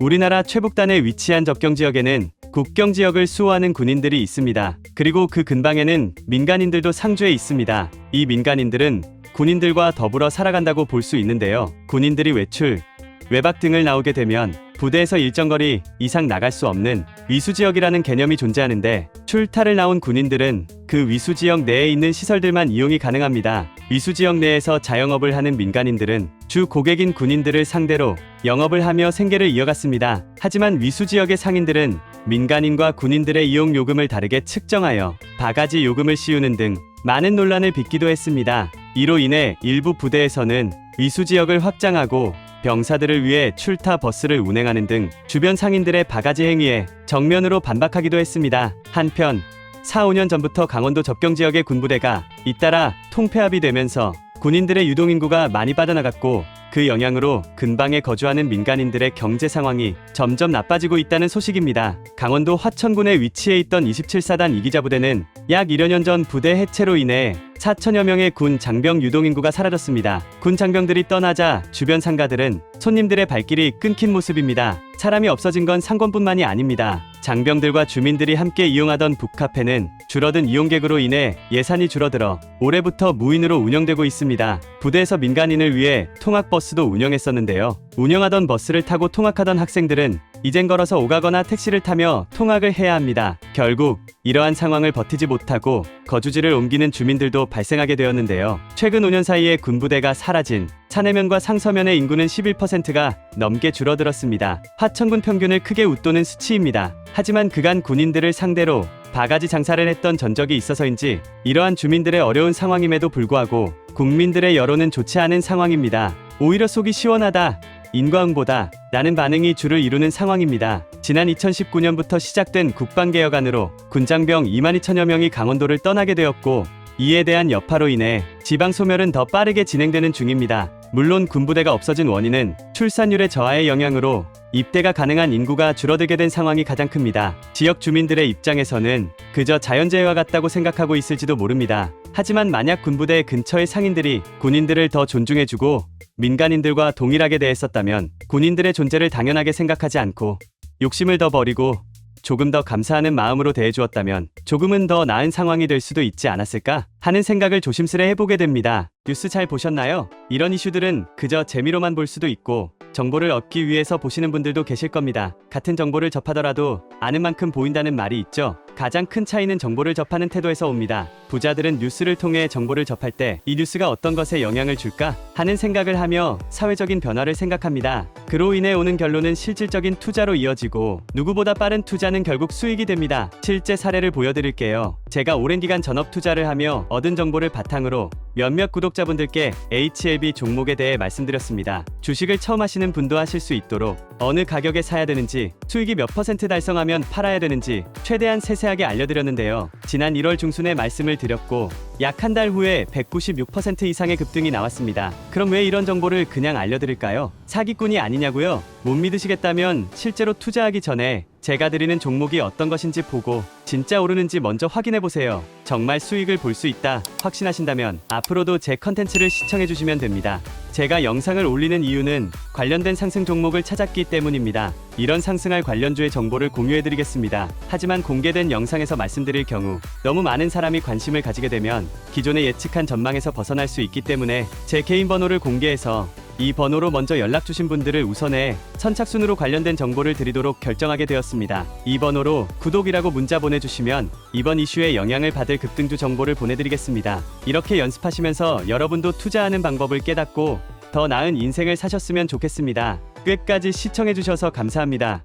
우리나라 최북단에 위치한 접경지역에는 국경지역을 수호하는 군인들이 있습니다. 그리고 그 근방에는 민간인들도 상주해 있습니다. 이 민간인들은 군인들과 더불어 살아간다고 볼 수 있는데요. 군인들이 외출, 외박 등을 나오게 되면 부대에서 일정 거리 이상 나갈 수 없는 위수지역이라는 개념이 존재하는데, 출타를 나온 군인들은 그 위수지역 내에 있는 시설들만 이용이 가능합니다. 위수지역 내에서 자영업을 하는 민간인들은 주 고객인 군인들을 상대로 영업을 하며 생계를 이어갔습니다. 하지만 위수지역의 상인들은 민간인과 군인들의 이용 요금을 다르게 측정하여 바가지 요금을 씌우는 등 많은 논란을 빚기도 했습니다. 이로 인해 일부 부대에서는 위수지역을 확장하고 병사들을 위해 출타 버스를 운행하는 등 주변 상인들의 바가지 행위에 정면으로 반박하기도 했습니다. 한편 4, 5년 전부터 강원도 접경지역의 군부대가 잇따라 통폐합이 되면서 군인들의 유동인구가 많이 빠져나갔고, 그 영향으로 근방에 거주하는 민간인들의 경제 상황이 점점 나빠지고 있다는 소식입니다. 강원도 화천군에 위치해 있던 27사단 이기자부대는 약 1여 년 전 부대 해체로 인해 4천여 명의 군 장병 유동인구가 사라졌습니다. 군 장병들이 떠나자 주변 상가들은 손님들의 발길이 끊긴 모습입니다. 사람이 없어진 건 상권뿐만이 아닙니다. 장병들과 주민들이 함께 이용하던 북카페는 줄어든 이용객으로 인해 예산이 줄어들어 올해부터 무인으로 운영되고 있습니다. 부대에서 민간인을 위해 통학버스도 운영했었는데요. 운영하던 버스를 타고 통학하던 학생들은 이젠 걸어서 오가거나 택시를 타며 통학을 해야 합니다. 결국 이러한 상황을 버티지 못하고 거주지를 옮기는 주민들도 발생하게 되었는데요. 최근 5년 사이에 군부대가 사라진 사내면과 상서면의 인구는 11%가 넘게 줄어들었습니다. 화천군 평균을 크게 웃도는 수치입니다. 하지만 그간 군인들을 상대로 바가지 장사를 했던 전적이 있어서인지 이러한 주민들의 어려운 상황임에도 불구하고 국민들의 여론은 좋지 않은 상황입니다. 오히려 속이 시원하다, 인과응보다 라는 반응이 주를 이루는 상황입니다. 지난 2019년부터 시작된 국방개혁안으로 군장병 22,000여 명이 강원도를 떠나게 되었고, 이에 대한 여파로 인해 지방 소멸은 더 빠르게 진행되는 중입니다. 물론 군부대가 없어진 원인은 출산율의 저하의 영향으로 입대가 가능한 인구가 줄어들게 된 상황이 가장 큽니다. 지역 주민들의 입장에서는 그저 자연재해와 같다고 생각하고 있을지도 모릅니다. 하지만 만약 군부대 근처의 상인들이 군인들을 더 존중해주고 민간인들과 동일하게 대했었다면, 군인들의 존재를 당연하게 생각하지 않고 욕심을 더 버리고 조금 더 감사하는 마음으로 대해주었다면 조금은 더 나은 상황이 될 수도 있지 않았을까 하는 생각을 조심스레 해보게 됩니다. 뉴스 잘 보셨나요? 이런 이슈들은 그저 재미로만 볼 수도 있고 정보를 얻기 위해서 보시는 분들도 계실 겁니다. 같은 정보를 접하더라도 아는 만큼 보인다는 말이 있죠. 가장 큰 차이는 정보를 접하는 태도에서 옵니다. 부자들은 뉴스를 통해 정보를 접할 때 이 뉴스가 어떤 것에 영향을 줄까 하는 생각을 하며 사회적인 변화를 생각합니다. 그로 인해 오는 결론은 실질적인 투자로 이어지고, 누구보다 빠른 투자는 결국 수익이 됩니다. 실제 사례를 보여드릴게요. 제가 오랜 기간 전업 투자를 하며 얻은 정보를 바탕으로 몇몇 구독자분들께 HLB 종목에 대해 말씀드렸습니다. 주식을 처음 하시는 분도 하실 수 있도록 어느 가격에 사야 되는지, 수익이 몇 % 달성하면 팔아야 되는지 최대한 세세하게 알려드렸는데요. 지난 1월 중순에 말씀을 드렸고 약 한 달 후에 196% 이상의 급등이 나왔습니다. 그럼 왜 이런 정보를 그냥 알려드릴까요? 사기꾼이 아니냐고요? 못 믿으시겠다면 실제로 투자하기 전에 제가 드리는 종목이 어떤 것인지 보고 진짜 오르는지 먼저 확인해보세요. 정말 수익을 볼 수 있다 확신하신다면 앞으로도 제 컨텐츠를 시청해주시면 됩니다. 제가 영상을 올리는 이유는 관련된 상승 종목을 찾았기 때문입니다. 이런 상승할 관련주의 정보를 공유해드리겠습니다. 하지만 공개된 영상에서 말씀드릴 경우 너무 많은 사람이 관심을 가지게 되면 기존에 예측한 전망에서 벗어날 수 있기 때문에 제 개인 번호를 공개해서 이 번호로 먼저 연락주신 분들을 우선해 선착순으로 관련된 정보를 드리도록 결정하게 되었습니다. 이 번호로 구독이라고 문자 보내주시면 이번 이슈에 영향을 받을 급등주 정보를 보내드리겠습니다. 이렇게 연습하시면서 여러분도 투자하는 방법을 깨닫고 더 나은 인생을 사셨으면 좋겠습니다. 끝까지 시청해주셔서 감사합니다.